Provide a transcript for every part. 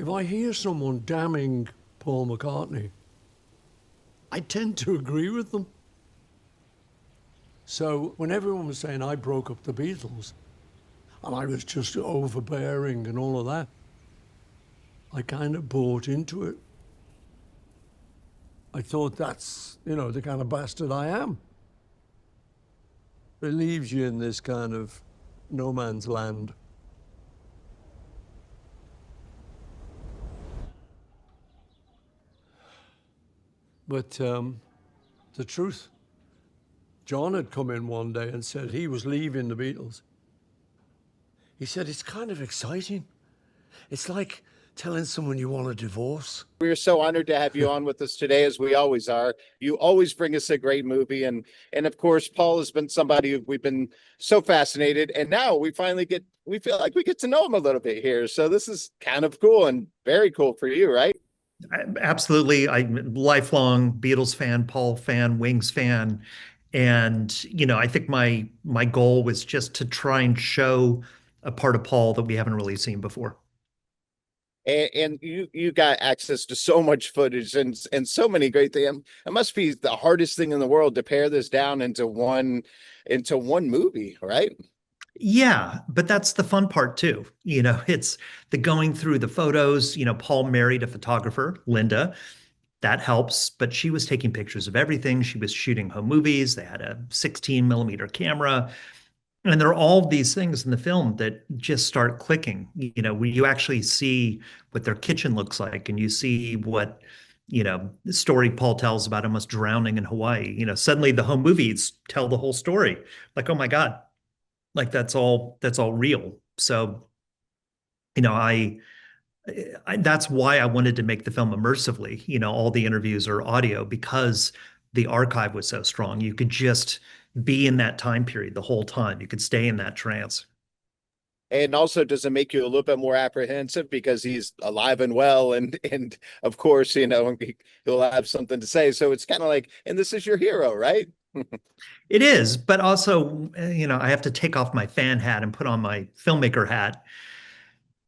if I hear someone damning Paul McCartney, I tend to agree with them. So when everyone was saying I broke up the Beatles and I was just overbearing and all of that, I kind of bought into it. I thought that's, the kind of bastard I am. It leaves you in this kind of no man's land. But the truth, John had come in one day and said he was leaving the Beatles. He said, it's kind of exciting. It's like telling someone you want a divorce. We are so honored to have you on with us today, as we always are. You always bring us a great movie. And of course, Paul has been somebody who we've been so fascinated. And now we feel like we get to know him a little bit here. So this is kind of cool and very cool for you, right? Absolutely. I'm lifelong Beatles fan, Paul fan, Wings fan. And, I think my goal was just to try and show a part of Paul that we haven't really seen before. And you got access to so much footage and so many great things. It must be the hardest thing in the world to pare this down into one movie, right? Yeah, but that's the fun part too. It's the going through the photos. Paul married a photographer, Linda. That helps, but she was taking pictures of everything. She was shooting home movies. They had a 16 millimeter camera. And there are all these things in the film that just start clicking. When you actually see what their kitchen looks like and you see what, the story Paul tells about almost drowning in Hawaii, suddenly the home movies tell the whole story. Like, oh my God, like that's all real. So, I that's why I wanted to make the film immersively. All the interviews are audio because the archive was so strong. You could just be in that time period the whole time. You could stay in that trance. And also, does it make you a little bit more apprehensive because he's alive and well, and of course, he'll have something to say. So it's kind of like, and this is your hero, right? It is, but also, I have to take off my fan hat and put on my filmmaker hat.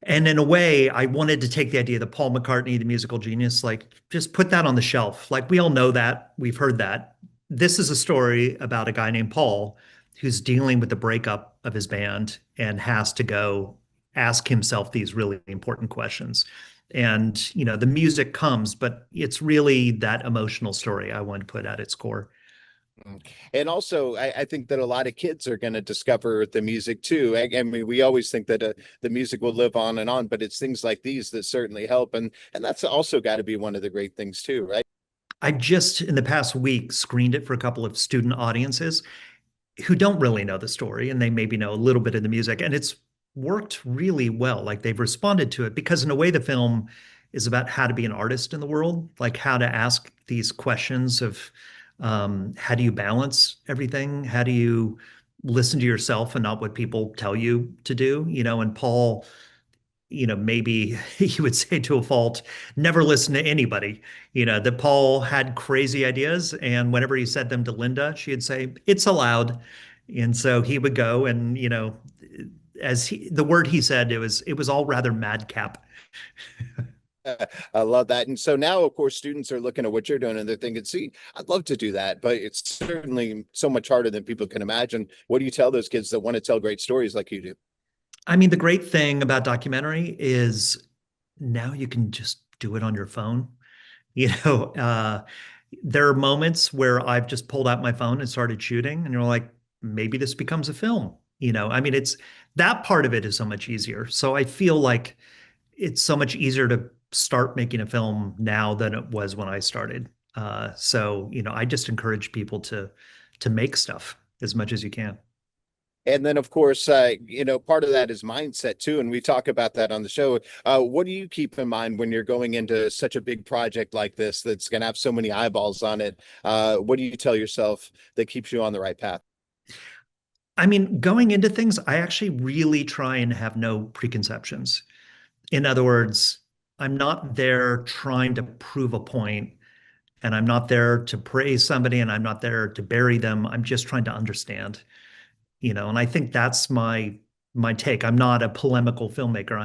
And in a way, I wanted to take the idea that Paul McCartney, the musical genius, like just put that on the shelf. Like we all know that, we've heard that. This is a story about a guy named Paul who's dealing with the breakup of his band and has to go ask himself these really important questions. And, the music comes, but it's really that emotional story I want to put at its core. And also, I think that a lot of kids are going to discover the music too. I mean, we always think that the music will live on and on, but it's things like these that certainly help. And that's also got to be one of the great things too, right? I just, in the past week, screened it for a couple of student audiences who don't really know the story and they maybe know a little bit of the music. And it's worked really well. Like they've responded to it because, in a way, the film is about how to be an artist in the world, like how to ask these questions of how do you balance everything? How do you listen to yourself and not what people tell you to do? And Paul, maybe he would say to a fault, never listen to anybody. That Paul had crazy ideas. And whenever he said them to Linda, she'd say, it's allowed. And so he would go and, the word he said, it was all rather madcap. I love that. And so now, of course, students are looking at what you're doing and they're thinking, see, I'd love to do that, but it's certainly so much harder than people can imagine. What do you tell those kids that want to tell great stories like you do? I mean, the great thing about documentary is now you can just do it on your phone. You know, uh, there are moments where I've just pulled out my phone and started shooting, and you're like, maybe this becomes a film. I mean, it's that part of it is so much easier. So I feel like it's so much easier to start making a film now than it was when I started. So, I just encourage people to make stuff as much as you can. And then, of course, part of that is mindset too. And we talk about that on the show. What do you keep in mind when you're going into such a big project like this that's going to have so many eyeballs on it? What do you tell yourself that keeps you on the right path? I mean, going into things, I actually really try and have no preconceptions. In other words, I'm not there trying to prove a point, and I'm not there to praise somebody, and I'm not there to bury them. I'm just trying to understand, and I think that's my take. I'm not a polemical filmmaker.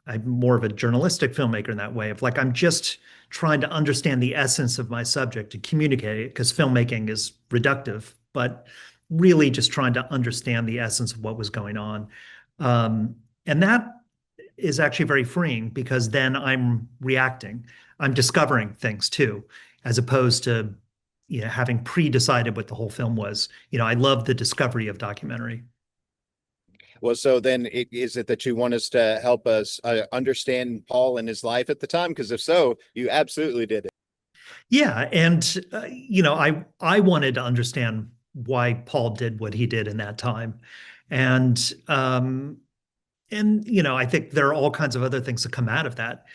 I'm more of a journalistic filmmaker in that way of like, I'm just trying to understand the essence of my subject and communicate it because filmmaking is reductive, but really just trying to understand the essence of what was going on. And that is actually very freeing because then I'm reacting. I'm discovering things too, as opposed to having pre-decided what the whole film was. I love the discovery of documentary. Well, so then is it that you want us to help us understand Paul and his life at the time? Because if so, you absolutely did it. Yeah, and I wanted to understand why Paul did what he did in that time, and I think there are all kinds of other things that come out of that,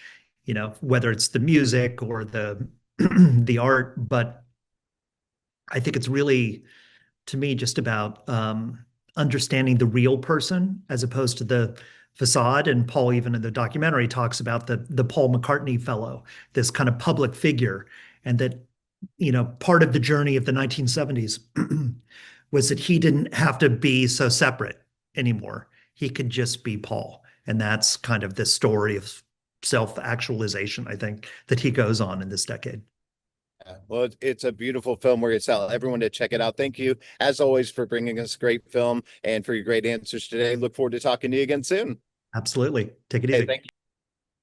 whether it's the music or the the art, but I think it's really, to me, just about understanding the real person as opposed to the facade. And Paul, even in the documentary, talks about the Paul McCartney fellow, this kind of public figure, and that part of the journey of the 1970s was that he didn't have to be so separate anymore. He could just be Paul, and that's kind of the story of self-actualization, I think, that he goes on in this decade. Well, it's a beautiful film where you tell everyone to check it out. Thank you, as always, for bringing us a great film and for your great answers today. Look forward to talking to you again soon. Absolutely. Take it Hey, easy. thank you.